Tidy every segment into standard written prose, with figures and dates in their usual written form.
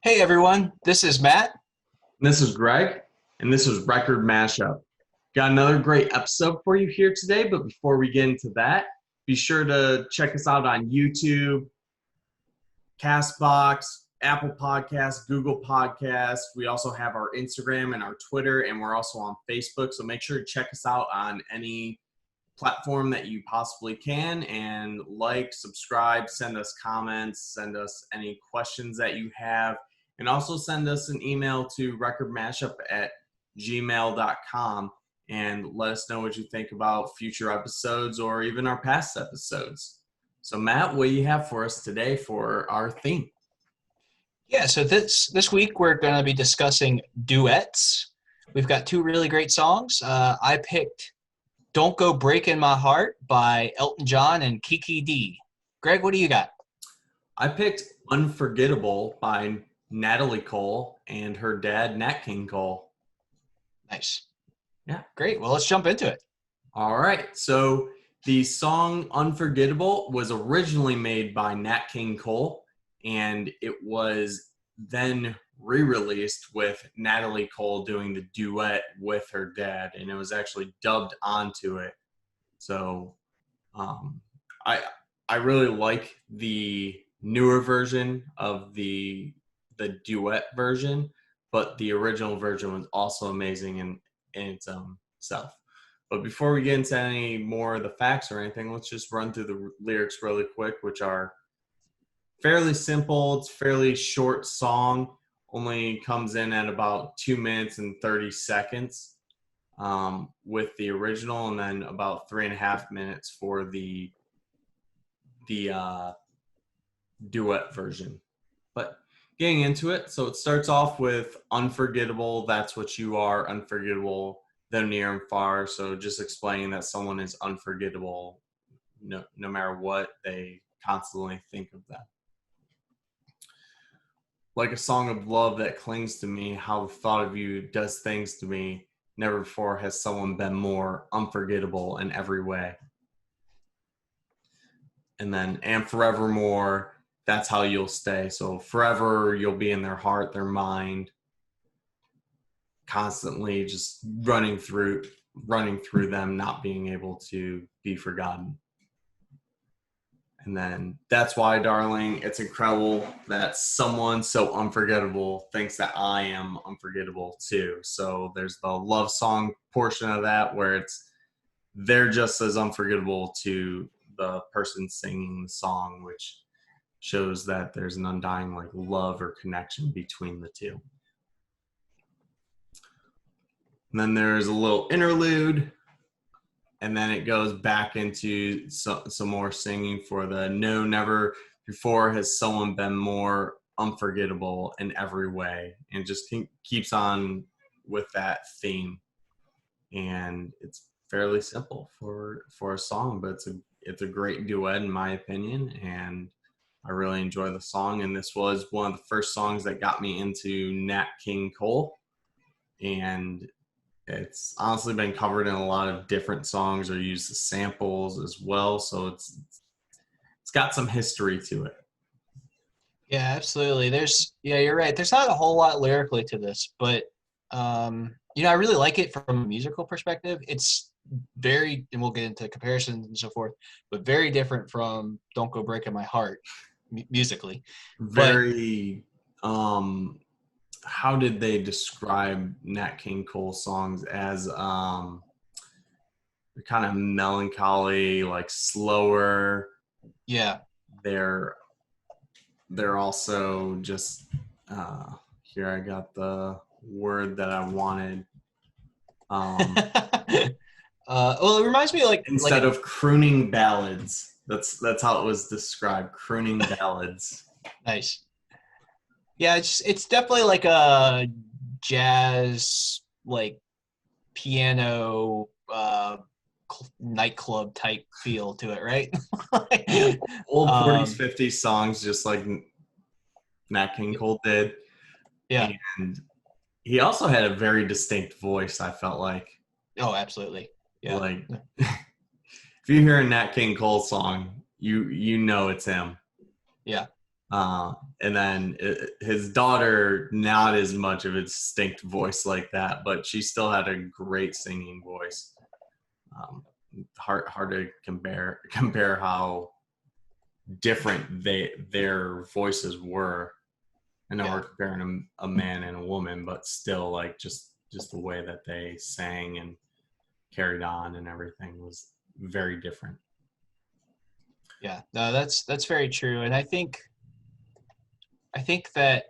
Hey everyone, this is Matt. This is Greg, and this is Record Mashup. Got another great episode for you here today, but before we get into that, be sure to check us out on YouTube, Castbox, Apple Podcasts, Google Podcasts. We also have our Instagram and our Twitter, and we're also on Facebook, so make sure to check us out on any platform that you possibly can, and like, subscribe, send us comments, send us any questions that you have, and also send us an email to recordmashup@gmail.com and let us know what you think about future episodes or even our past episodes. So Matt, what do you have for us today for our theme? Yeah, so this week we're going to be discussing duets. We've got two really great songs. I picked "Don't Go Breaking My Heart" by Elton John and Kiki D. Greg, what do you got? I picked "Unforgettable" by Natalie Cole and her dad, Nat King Cole. Nice. Yeah. Great. Well, let's jump into it. All right. So the song "Unforgettable" was originally made by Nat King Cole, and it was then re-released with Natalie Cole doing the duet with her dad, and it was actually dubbed onto it. So um, I I really like the newer version of the duet version, but the original version was also amazing in its own self. But before we get into any more of the facts or anything, let's just run through the lyrics really quick, which are fairly simple. It's a fairly short song, only comes in at about 2 minutes and 30 seconds with the original, and then about 3.5 minutes for the duet version. But getting into it, so it starts off with "Unforgettable, that's what you are, unforgettable, though near and far." So just explaining that someone is unforgettable no matter what, they constantly think of them. "Like a song of love that clings to me, how the thought of you does things to me. Never before has someone been more unforgettable in every way." And then "and forevermore, that's how you'll stay." So forever you'll be in their heart, their mind, constantly just running through them, not being able to be forgotten. And then "that's why, darling, it's incredible that someone so unforgettable thinks that I am unforgettable too." So there's the love song portion of that where they're just as unforgettable to the person singing the song, which shows that there's an undying love or connection between the two. And then there's a little interlude, and then it goes back into some more singing for the "no, never before has someone been more unforgettable in every way," and just keeps on with that theme. And it's fairly simple for a song, but it's a great duet in my opinion, and I really enjoy the song. And this was one of the first songs that got me into Nat King Cole, and it's honestly been covered in a lot of different songs or used as samples as well, so it's got some history to it. Yeah, absolutely. You're right. There's not a whole lot lyrically to this, but I really like it from a musical perspective. It's very, and we'll get into comparisons and so forth, but very different from "Don't Go Breaking My Heart" musically. But Very how did they describe Nat King Cole songs? As kind of melancholy, like slower. yeah. They're also just here I got the word that I wanted. Well, it reminds me of Instead of crooning ballads. That's how it was described. Crooning ballads. nice. Yeah, it's definitely like a jazz, like piano nightclub type feel to it, right? Old 40s, 50s songs, just like Nat King Cole did. Yeah. And he also had a very distinct voice, I felt like. Oh, absolutely. Yeah. Like, if you hear a Nat King Cole song, you know it's him. Yeah. And then his daughter, not as much of a distinct voice like that, but she still had a great singing voice. Hard to compare how different their voices were. I know we're comparing a man and a woman, but still, like just the way that they sang and carried on and everything was very different. Yeah, no, that's very true, and I think that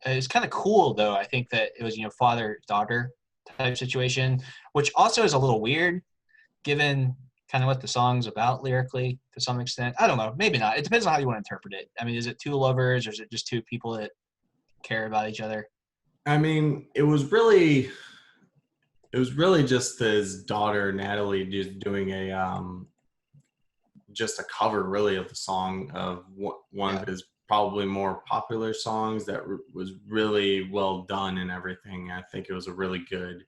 it's kind of cool though. I think that it was father daughter type situation, which also is a little weird given kind of what the song's about lyrically to some extent. I don't know, maybe not. It depends on how you want to interpret it. I mean, is it two lovers or is it just two people that care about each other? I mean, it was really just his daughter Natalie just doing just a cover really of the song of one of his probably more popular songs that was really well done and everything. I think it was a really good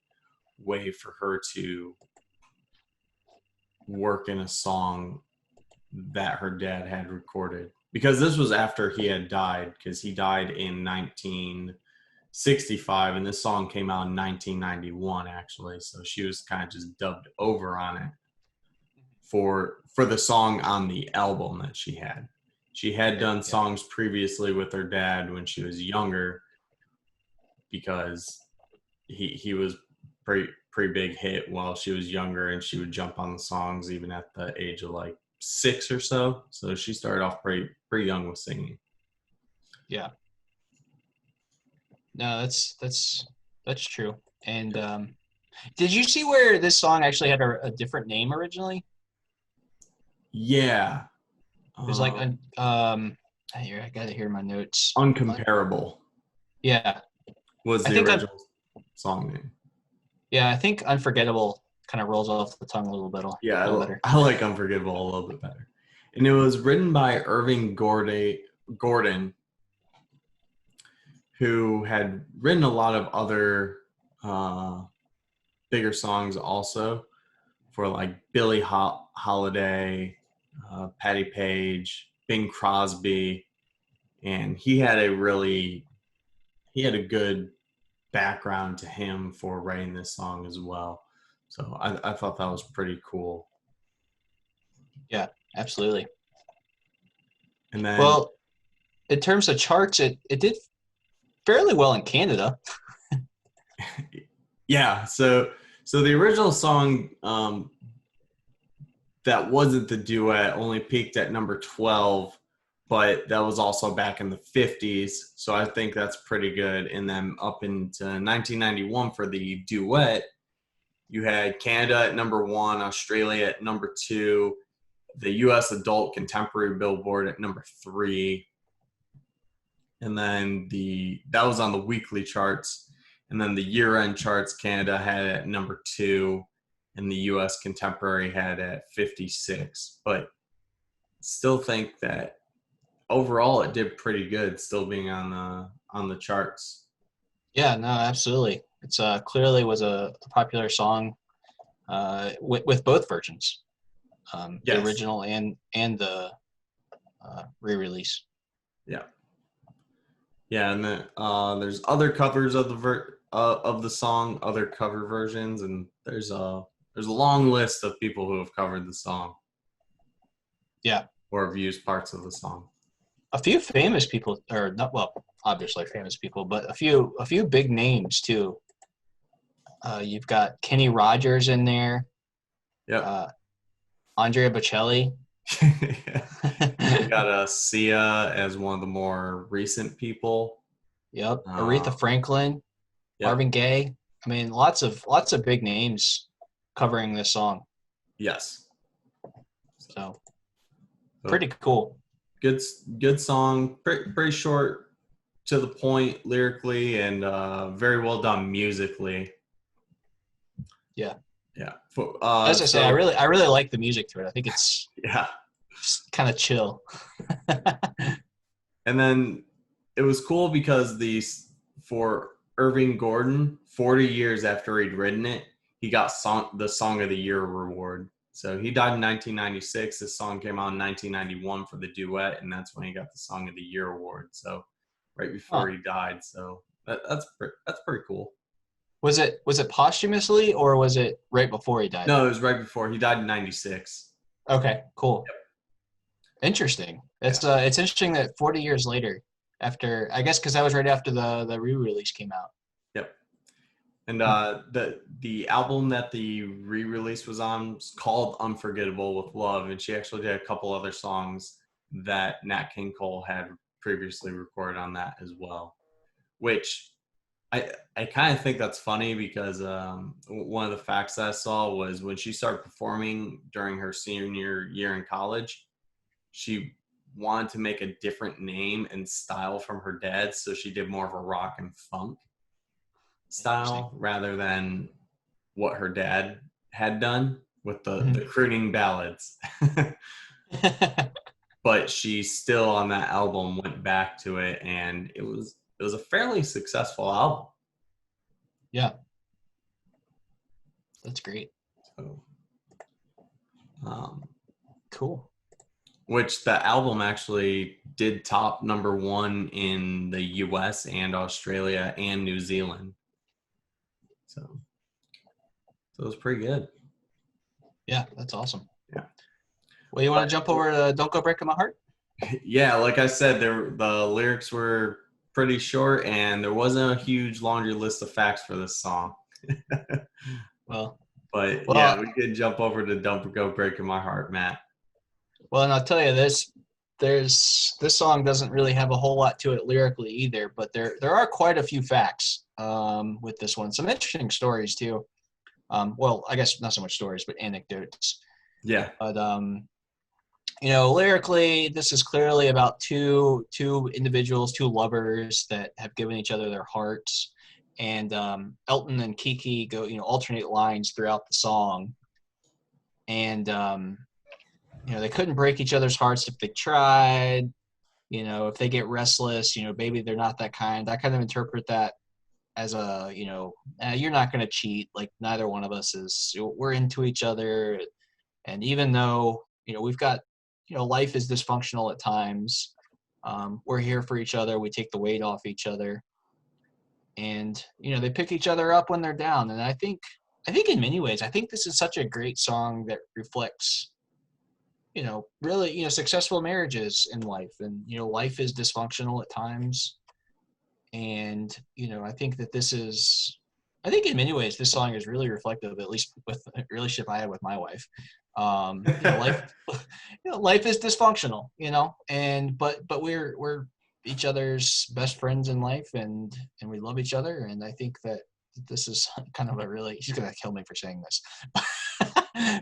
way for her to work in a song that her dad had recorded, because this was after he had died, because he died in 1965 and this song came out in 1991 actually, so she was kind of just dubbed over on it for the song on the album that she had. She had done songs previously with her dad when she was younger, because he was pretty big hit while she was younger, and she would jump on the songs even at the age of like 6 or so. So she started off pretty young with singing. Yeah. No, that's true. And did you see where this song actually had a different name originally? Yeah. It was like here, I gotta hear my notes. Uncomparable. Yeah. Was the original song name. Yeah, I think Unforgettable kind of rolls off the tongue a little bit. Better. I like Unforgettable a little bit better. And it was written by Irving Gordon, who had written a lot of other bigger songs also for like Billie Holiday, Patti Page, Bing Crosby, and he had a good background to him for writing this song as well. So I thought that was pretty cool. Yeah, absolutely. And then, well, in terms of charts, it did fairly well in Canada. yeah. So the original song that wasn't the duet only peaked at number 12, but that was also back in the 50s. So I think that's pretty good. And then up into 1991 for the duet, you had Canada at number 1, Australia at number 2, the U.S. Adult Contemporary Billboard at number 3, and then that was on the weekly charts. And then the year-end charts, Canada had it at number 2, and the U.S. Contemporary had at 56. But still think that overall it did pretty good, still being on the charts. Yeah, no, absolutely. It's clearly was a popular song with both versions, yes. The original and the re-release. Yeah. Yeah, and then there's other covers of the song, other cover versions, and there's a long list of people who have covered the song. Yeah. Or have used parts of the song. A few famous people, or not, well, obviously famous people, but a few big names too. You've got Kenny Rogers in there. Yeah. Andrea Bocelli. You got Sia as one of the more recent people. Yep. Aretha Franklin. Yep. Marvin Gaye. I mean, lots of big names covering this song. Yes. So pretty cool. Good song. Pretty short, to the point lyrically, and very well done musically. Yeah. Yeah. As I say, I really like the music to it. I think it's kind of chill. And then it was cool because for Irving Gordon, 40 years after he'd written it, he got the Song of the Year award. So he died in 1996. This song came out in 1991 for the duet, and that's when he got the Song of the Year award. So right before Huh. he died. So that's pretty cool. Was it posthumously or was it right before he died? No, it was right before he died in '96. Okay, cool. Interesting. Yeah. It's interesting that 40 years later, after I guess because that was right after the re-release came out. Yep. And Hmm. the album that the re-release was on was called Unforgettable with Love, and she actually did a couple other songs that Nat King Cole had previously recorded on that as well. Which I kind of think that's funny because one of the facts that I saw was when she started performing during her senior year in college, she wanted to make a different name and style from her dad, so she did more of a rock and funk Interesting. style rather than what her dad had done with the Mhm. crooning ballads. But she still on that album went back to it, and it was a fairly successful album. Yeah, that's great. So, um, Cool. which the album actually did top number one in the US and Australia and New Zealand. So it was pretty good. Yeah, that's awesome. Yeah. Well, you want But to jump over to "Don't Go Breaking My Heart"? yeah, like I said, the lyrics were pretty short and there wasn't a huge laundry list of facts for this song. Well, But yeah, well, we could jump over to Don't Go Breaking My Heart, Matt. well, and I'll tell you this: this song doesn't really have a whole lot to it lyrically either, but there are quite a few facts with this one. Some interesting stories too. Well, I guess not so much stories, but anecdotes. Yeah. But lyrically, this is clearly about two individuals, two lovers that have given each other their hearts. And Elton and Kiki go, alternate lines throughout the song. And they couldn't break each other's hearts if they tried. If they get restless, maybe they're not that kind. I kind of interpret that as you're not going to cheat. Like neither one of us is. We're into each other, and even though we've got life is dysfunctional at times, we're here for each other. We take the weight off each other, and they pick each other up when they're down. And I think in many ways, I think this is such a great song that reflects really successful marriages in life. And life is dysfunctional at times, and I think in many ways this song is really reflective, at least with the relationship I had with my wife. Life life is dysfunctional, and but we're each other's best friends in life, and we love each other. And I think that this is kind of a really, she's gonna kill me for saying this,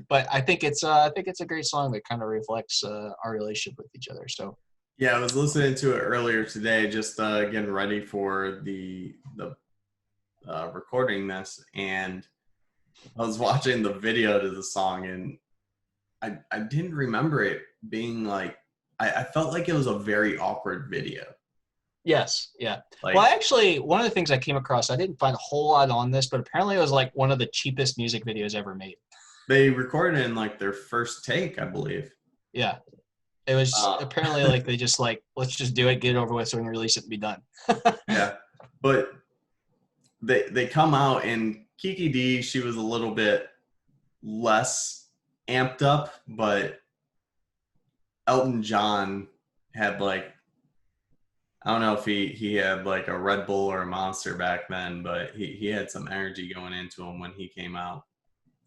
but I think it's a great song that kind of reflects our relationship with each other. So Yeah, I was listening to it earlier today, just getting ready for the recording this, and I was watching the video to the song, and I didn't remember it being like I felt like it was a very awkward video. yes, yeah. Well, Like actually, one of the things I came across, I didn't find a whole lot on this, but apparently it was like one of the cheapest music videos ever made. they recorded in like their first take, I believe. Yeah, it was Uh, apparently like they just like, let's just do it, get it over with, so we can release it and be done. yeah, but they come out, and Kiki D, she was a little bit less amped up, but Elton John had like, I don't know if he had like a Red Bull or a Monster back then, but he had some energy going into him when he came out.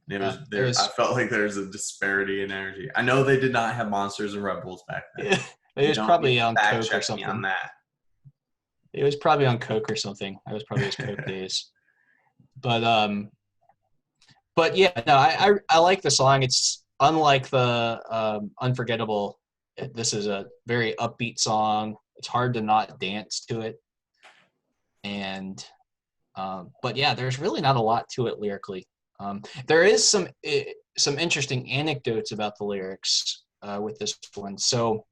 And it Yeah, was it there. I was. felt like there's a disparity in energy. I know they did not have Monsters and Red Bulls back then. It You was don't need probably to on fact coke or check me on something. that. It was probably on coke or something. That was probably his coke days. But yeah, no, I like the song. It's unlike the Unforgettable. This is a very upbeat song. It's hard to not dance to it. And but yeah, there's really not a lot to it lyrically. There is some interesting anecdotes about the lyrics with this one. So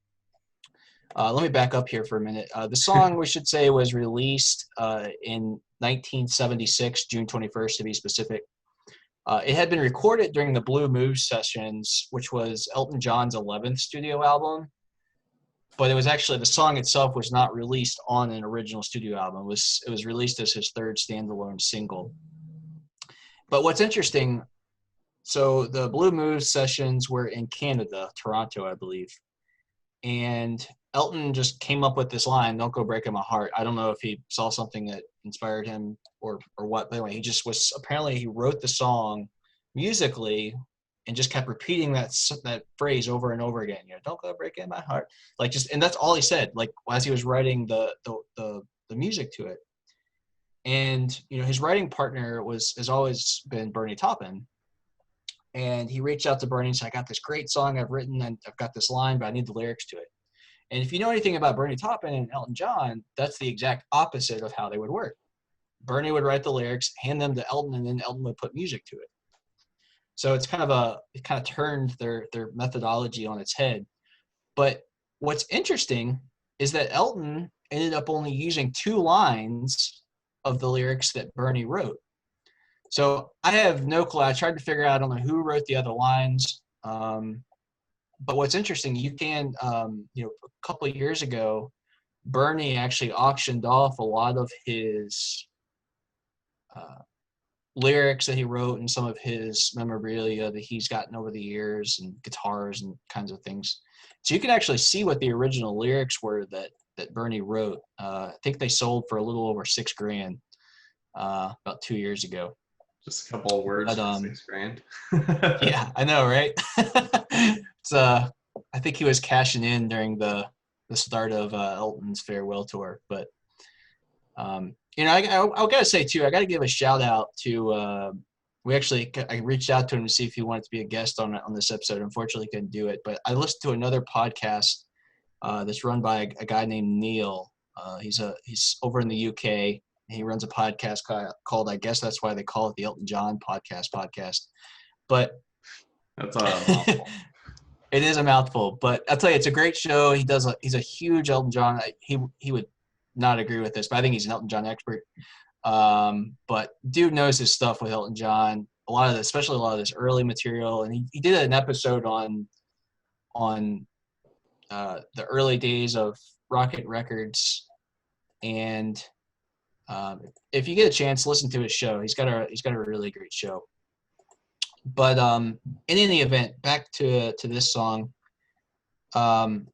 let me back up here for a minute. The song, we should say, was released in 1976, June 21st to be specific. It had been recorded during the Blue Moves sessions, which was Elton John's 11th studio album. But it was actually, the song itself was not released on an original studio album. It was released as his third standalone single. But what's interesting, so the Blue Moves sessions were in Canada, Toronto, I believe. And Elton just came up with this line, "Don't go breaking my heart." I don't know if he saw something that inspired him or what, but anyway, he wrote the song musically and just kept repeating that phrase over and over again. "Don't go breaking my heart." And that's all he said, like as he was writing the music to it. And his writing partner has always been Bernie Taupin. And he reached out to Bernie and said, "I got this great song I've written, and I've got this line, but I need the lyrics to it." And if you know anything about Bernie Taupin and Elton John, that's the exact opposite of how they would work. Bernie would write the lyrics, hand them to Elton, and then Elton would put music to it. So it kind of turned their methodology on its head. But what's interesting is that Elton ended up only using 2 lines of the lyrics that Bernie wrote. So I have no clue. I tried to figure out, I don't know who wrote the other lines. But what's interesting, a couple of years ago, Bernie actually auctioned off a lot of his lyrics that he wrote and some of his memorabilia that he's gotten over the years, and guitars and kinds of things. So you can actually see what the original lyrics were that Bernie wrote. I think they sold for a little over $6,000 about 2 years ago. Just a couple of words for $6,000. Yeah, I know, right? I think he was cashing in during the start of Elton's farewell tour. But I gotta say too, I gotta give a shout out to. I reached out to him to see if he wanted to be a guest on this episode. Unfortunately, couldn't do it. But I listened to another podcast that's run by a guy named Neil. He's over in the UK. He runs a podcast called, I guess that's why they call it the Elton John podcast. But that's a mouthful. It is a mouthful, but I'll tell you, it's a great show. He's a huge Elton John. He would not agree with this, but I think he's an Elton John expert. But dude knows his stuff with Elton John. Especially a lot of this early material, and he did an episode on the early days of Rocket Records. And if you get a chance, listen to his show. He's got a really great show. But in any event, back to this song. So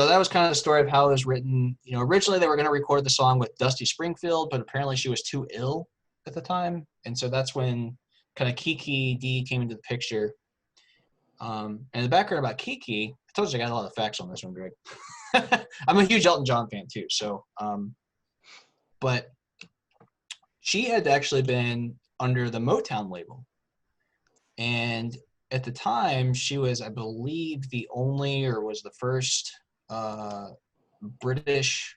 that was kind of the story of how it was written. Originally they were going to record the song with Dusty Springfield, but apparently she was too ill at the time, and so that's when kind of Kiki Dee came into the picture. And the background about Kiki, I told you I got a lot of facts on this one, Greg. I'm a huge Elton John fan too, so but she had actually been under the Motown label. And at the time, she was, I believe, was the first British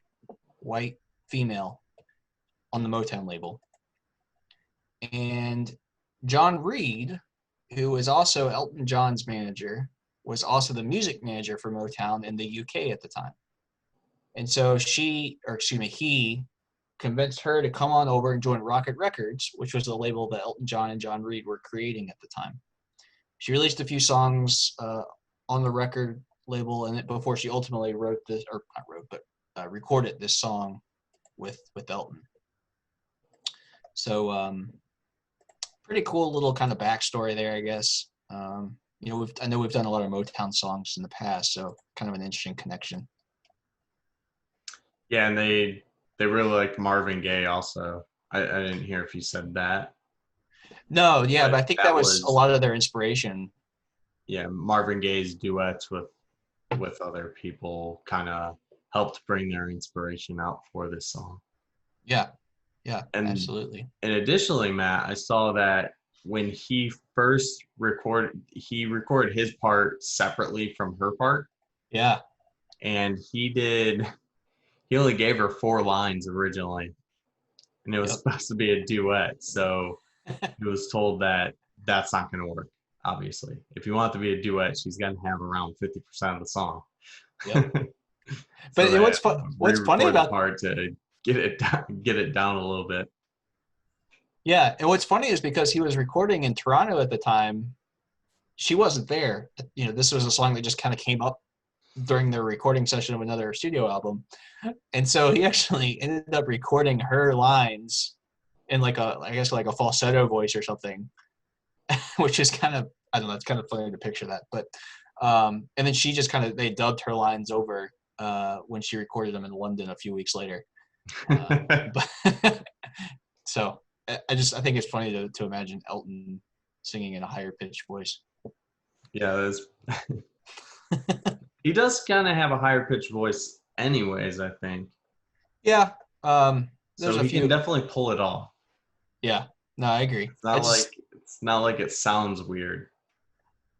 white female on the Motown label. And John Reed, who was also Elton John's manager, was also the music manager for Motown in the UK at the time. And so he convinced her to come on over and join Rocket Records, which was the label that Elton John and John Reed were creating at the time. She released a few songs on the record label, and before she ultimately recorded this song with Elton. So pretty cool little kind of backstory there, I guess. I know we've done a lot of Motown songs in the past, so kind of an interesting connection. Yeah, and they really liked Marvin Gaye also. I didn't hear if you said that. No, yeah, but I think that was a lot of their inspiration. Yeah, Marvin Gaye's duets with other people kind of helped bring their inspiration out for this song. Yeah, absolutely. And additionally, Matt, I saw that when he first recorded his part separately from her part. Yeah. And he only gave her 4 lines originally. And it was supposed to be a duet. So he was told that that's not going to work, obviously. If you want it to be a duet, she's going to have around 50% of the song. Yep. But what's funny about part to get it down a little bit. Yeah, and what's funny is because he was recording in Toronto at the time, she wasn't there. You know, this was a song that just kind of came up during the recording session of another studio album. And so he actually ended up recording her lines in like a, I guess like a falsetto voice or something, which is kind of, I don't know, it's kind of funny to picture that. But and then she just kind of, they dubbed her lines over when she recorded them in London a few weeks later. But so I think it's funny to imagine Elton singing in a higher pitched voice. Yeah, he does kind of have a higher pitched voice anyways, I think. Yeah. There's So a he can few. definitely pull it off. Yeah. No, I agree. It's not like it sounds weird.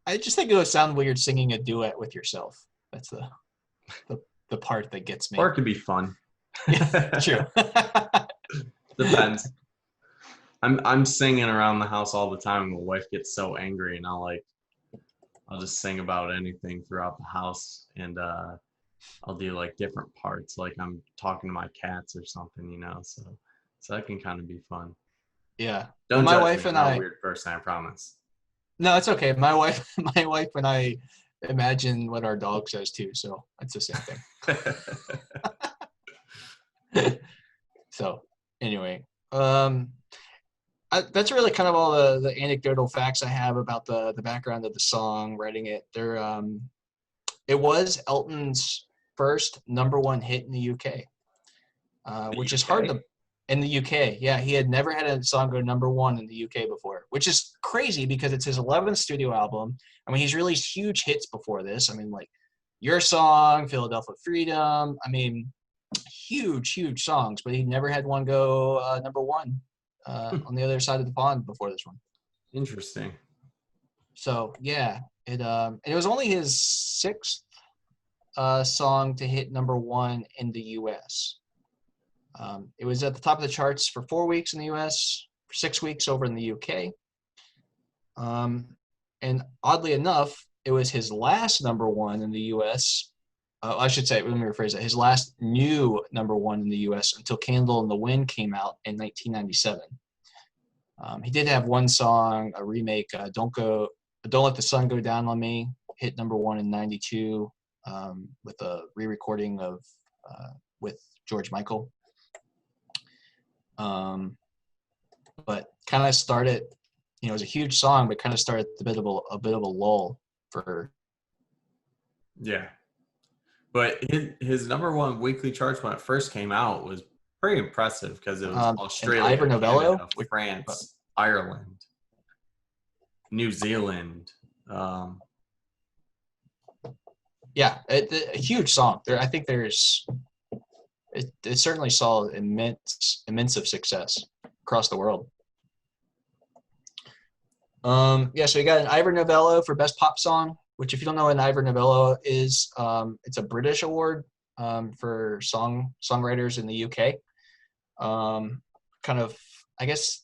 I just think it would sound weird singing a duet with yourself. That's the, the part that gets Or me. it could be fun. Yeah, true. Depends. I'm singing around the house all the time and my wife gets so angry and I'll just sing about anything throughout the house and I'll do like different parts like I'm talking to my cats or something. So that can kind of be fun. Yeah. Well, Don't my judge me. wife I'm and not a I. weird person, I promise. No, it's okay. My wife, my wife and I imagine what our dog says too. So it's the same thing. So anyway, that's really kind of all the anecdotal facts I have about the background of the song, writing it. It was Elton's first number one hit in the UK, The which is hard UK? to. In the UK, yeah, he had never had a song go number one in the UK before, which is crazy because it's his 11th studio album. I mean, he's released huge hits before this. I mean, like Your Song, Philadelphia Freedom. I mean, huge songs, but he never had one go number one on the other side of the pond before this one. Interesting. So yeah, it was only his sixth song to hit number one in the U.S. It was at the top of the charts for 4 weeks in the U.S., for 6 weeks over in the U.K. And oddly enough, it was his last number one in the U.S. I should say, let me rephrase that. His last new number one in the U.S. until "Candle in the Wind" came out in 1997. He did have one song, a remake, "Don't Let the Sun Go Down on Me," hit number one in '92 with a re-recording of with George Michael. But kind of started, it was a huge song, but kind of started a bit of a lull for. Yeah. But his number one weekly charts when it first came out was pretty impressive because it was And Ivor Australia, Novello, Canada, France, Ireland, New Zealand. Yeah, a huge song. I think it certainly saw immense of success across the world. Yeah, so you got an Ivor Novello for Best Pop Song, which, if you don't know what an Ivor Novello is, it's a British award for songwriters in the UK. Kind of, I guess,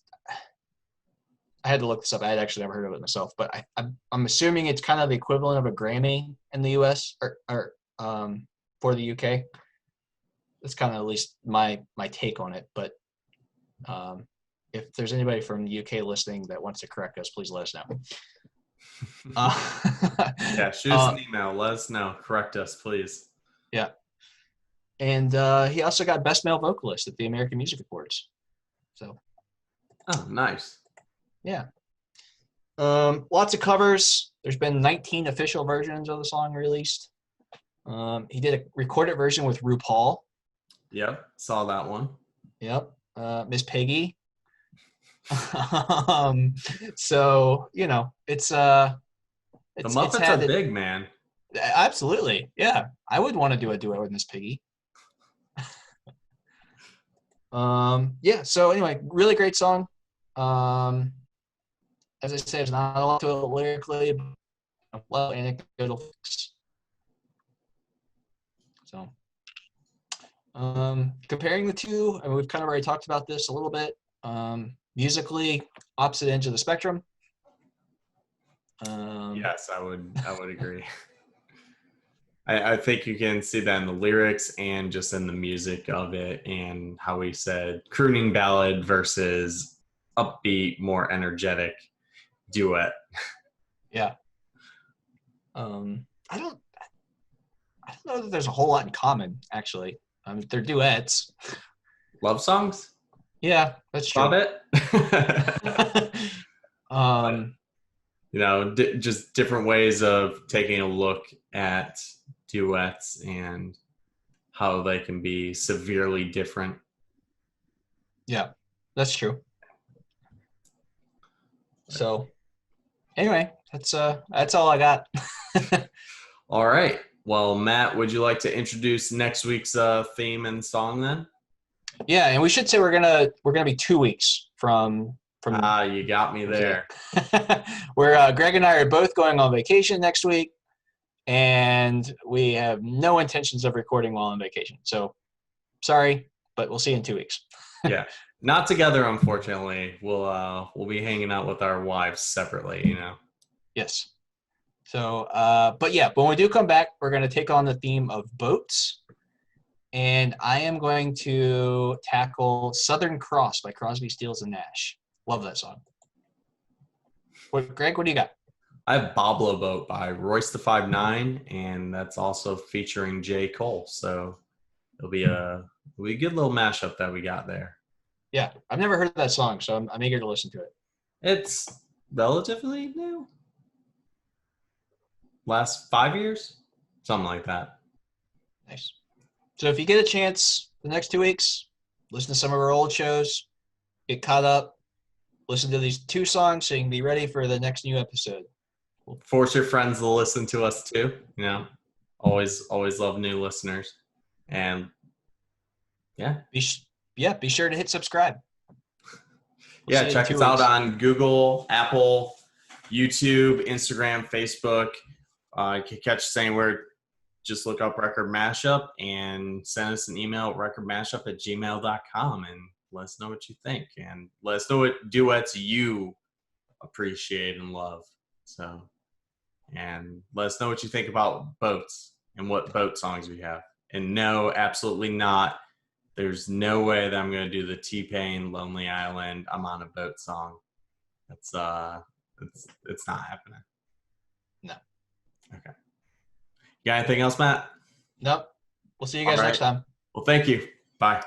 I had to look this up. I had actually never heard of it myself, but I'm assuming it's kind of the equivalent of a Grammy in the US or for the UK. That's kind of at least my take on it. But if there's anybody from the UK listening that wants to correct us, please let us know. Yeah, shoot us an email. Let us know. Correct us, please. Yeah. And he also got Best Male Vocalist at the American Music Awards. So. Oh, nice. Yeah. Lots of covers. There's been 19 official versions of the song released. He did a recorded version with RuPaul. Yep, saw that one. Yep. Miss Piggy. So, it's the Muppets are big, man. Absolutely. Yeah. I would want to do a duet with Miss Piggy. Yeah, so anyway, really great song. As I said, there's not a lot to it lyrically, but a lot of anecdotal facts. So, comparing the two, I mean, we've kind of already talked about this a little bit. Musically, opposite ends of the spectrum. Yes, I would agree. I think you can see that in the lyrics and just in the music of it, and how we said crooning ballad versus upbeat, more energetic duet. Yeah. I don't know that there's a whole lot in common, actually. They're duets. Love songs? Yeah, that's true. About it? um, Just different ways of taking a look at duets and how they can be severely different. yeah, that's true. So anyway, that's all I got. All right. Well, Matt, would you like to introduce next week's theme and song then? Yeah, and we should say we're gonna be 2 weeks from You got me there. where Greg and I are both going on vacation next week, and we have no intentions of recording while on vacation. So sorry, but we'll see you in 2 weeks. Yeah. Not together, unfortunately. We'll be hanging out with our wives separately, Yes. So, but yeah, when we do come back, we're going to take on the theme of boats. And I am going to tackle Southern Cross by Crosby, Stills, and Nash. Love that song. Greg, what do you got? I have Boblo Boat by Royce the 5'9", and that's also featuring J. Cole. So it'll be a good little mashup that we got there. Yeah, I've never heard that song, so I'm eager to listen to it. It's relatively new. Last 5 years? Something like that. Nice. So if you get a chance the next 2 weeks, listen to some of our old shows, get caught up, listen to these 2 songs so you can be ready for the next new episode. Force your friends to listen to us too. Always love new listeners. And yeah. Be sure to hit subscribe. We'll check us out on Google, Apple, YouTube, Instagram, Facebook. You can catch us anywhere. Just look up Record Mashup and send us an email at recordmashup@gmail.com and let us know what you think. And let us know what duets you appreciate and love. So, and let us know what you think about boats and what boat songs we have. And no, absolutely not. There's no way that I'm going to do the T-Pain Lonely Island I'm on a boat song. It's not happening. No. Okay. You got anything else, Matt? Nope. We'll see you guys next time. Well, thank you. Bye.